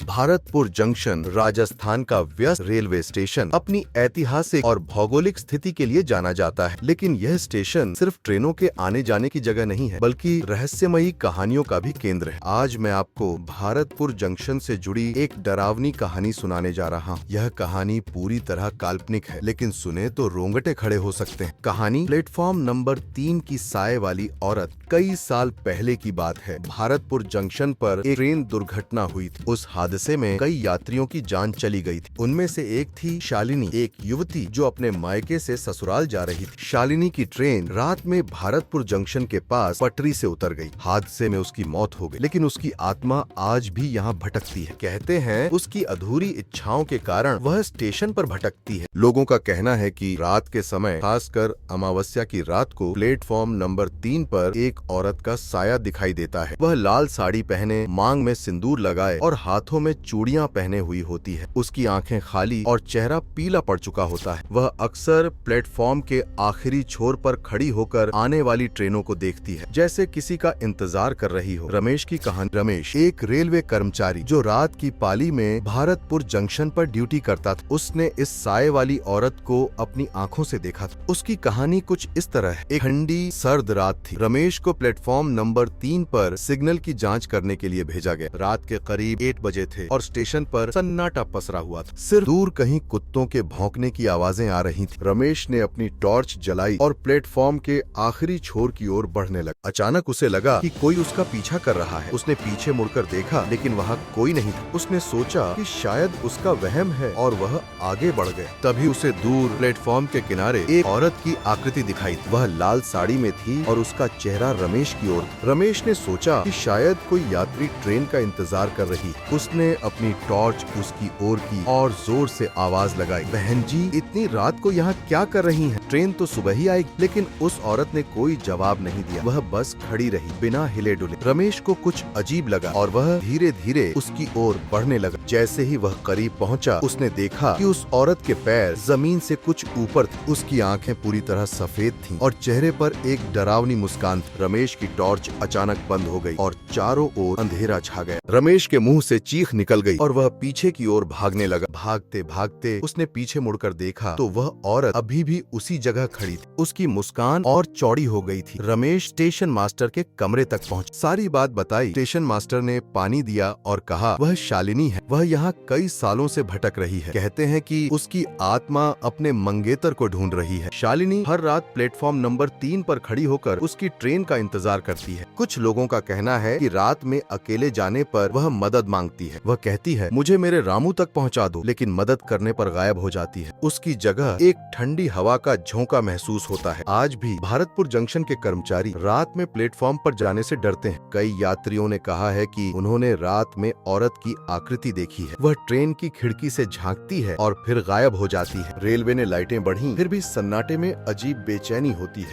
Bharatpur junction Rajasthan का व्यस्त railway station अपनी ऐतिहासिक और भौगोलिक स्थिति के लिए जाना जाता है, लेकिन यह स्टेशन सिर्फ ट्रेनों के आने जाने की जगह नहीं है, बल्कि रहस्यमयी कहानियों का भी केंद्र है। आज मैं आपको भारतपुर जंक्शन से जुड़ी एक डरावनी कहानी सुनाने जा रहा हूँ। यह कहानी पूरी तरह काल्पनिक है, लेकिन सुने तो रोंगटे खड़े हो सकते हैं। कहानी प्लेटफॉर्म नंबर 3 की साय वाली औरत। कई साल पहले की बात है। भारतपुर जंक्शन पर एक ट्रेन दुर्घटना हुई थी। उस हादसे में कई यात्रियों की जान चली गई थी। उनमें से एक थी शालिनी, एक युवती जो अपने मायके से ससुराल जा रही थी। शालिनी की ट्रेन रात में भारतपुर जंक्शन के पास पटरी से उतर गई। हादसे में उसकी मौत हो गई, लेकिन उसकी आत्मा आज भी यहाँ भटकती है। कहते हैं उसकी अधूरी इच्छाओं के कारण वह स्टेशन पर भटकती है। लोगों का कहना है कि रात के समय, खासकर अमावस्या की रात को, प्लेटफॉर्म नंबर 3 पर एक औरत का साया दिखाई देता है। वह लाल साड़ी पहने, मांग में सिंदूर लगाए और हाथों में चूड़ियां पहने हुई होती है। उसकी आंखें खाली और चेहरा पीला पड़ चुका होता है। वह अक्सर प्लेटफॉर्म के आखिरी छोर पर खड़ी होकर आने वाली ट्रेनों को देखती है, जैसे किसी का इंतजार कर रही हो। रमेश की कहानी। रमेश एक रेलवे कर्मचारी जो रात की पाली में भारतपुर जंक्शन पर ड्यूटी करता था। उसने इस साय वाली औरत को अपनी आंखों से देखा था। उसकी कहानी कुछ इस तरह है। एक ठंडी सर्द रात थी। रमेश को प्लेटफॉर्म नंबर 3 पर सिग्नल की जांच करने के लिए भेजा गया। रात के करीब 8 बजे थे और स्टेशन पर सन्नाटा पसरा हुआ था। सिर्फ दूर कहीं कुत्तों के भौंकने की आवाजें आ रही थी। रमेश ने अपनी टॉर्च जलाई और प्लेटफॉर्म के आखिरी छोर की ओर बढ़ने लगा। अचानक उसे लगा कि कोई उसका पीछा कर रहा है। उसने पीछे मुड़कर देखा, लेकिन वहाँ कोई नहीं था। उसने सोचा कि शायद उसका वहम है और वह आगे बढ़ गया। तभी उसे दूर प्लेटफॉर्म के किनारे एक औरत की आकृति दिखाई। वह लाल साड़ी में थी और उसका चेहरा रमेश की ओर था। रमेश ने सोचा कि शायद कोई यात्री ट्रेन का इंतजार कर रही है। उसने अपनी टॉर्च उसकी ओर की और जोर से आवाज लगाई, बहन जी, इतनी रात को यहाँ क्या कर रही हैं? ट्रेन तो सुबह ही आएगी। लेकिन उस औरत ने कोई जवाब नहीं दिया। वह बस खड़ी रही, बिना हिले डुले। रमेश को कुछ अजीब लगा और वह धीरे धीरे उसकी ओर बढ़ने लगा। जैसे ही वह करीब पहुंचा, उसने देखा कि उस औरत के पैर जमीन से कुछ ऊपर थे। उसकी आंखें पूरी तरह सफेद थीं और चेहरे पर एक डरावनी मुस्कान थी। रमेश की टॉर्च अचानक बंद हो गई और चारों ओर अंधेरा छा गया। रमेश के मुंह से चीख निकल गई और वह पीछे की ओर भागने लगा। भागते भागते उसने पीछे मुड़कर देखा तो वह औरत अभी भी उसी जगह खड़ी थी। उसकी मुस्कान और चौड़ी हो गई थी। रमेश स्टेशन मास्टर के कमरे तक पहुंचा। सारी बात बताई। स्टेशन मास्टर ने पानी दिया और कहा, वह शालिनी है। वह यहाँ कई सालों से भटक रही है। कहते हैं कि उसकी आत्मा अपने मंगेतर को ढूंढ रही है। शालिनी हर रात प्लेटफॉर्म नंबर 3 पर खड़ी होकर उसकी ट्रेन का इंतजार करती है। कुछ लोगों का कहना है कि रात में अकेले जाने पर वह मदद मांगती है। वह कहती है, मुझे मेरे रामू तक पहुंचा दो, लेकिन मदद करने पर गायब हो जाती है। उसकी जगह एक ठंडी हवा का झोंका महसूस होता है। आज भी भारतपुर जंक्शन के कर्मचारी रात में प्लेटफॉर्म पर जाने से डरते हैं। कई यात्रियों ने कहा है कि उन्होंने रात में औरत की आकृति देखी है। वह ट्रेन की खिड़की से झांकती है और फिर गायब हो जाती है। रेलवे ने लाइटें बढ़ी, फिर भी सन्नाटे में अजीब बेचैनी होती है।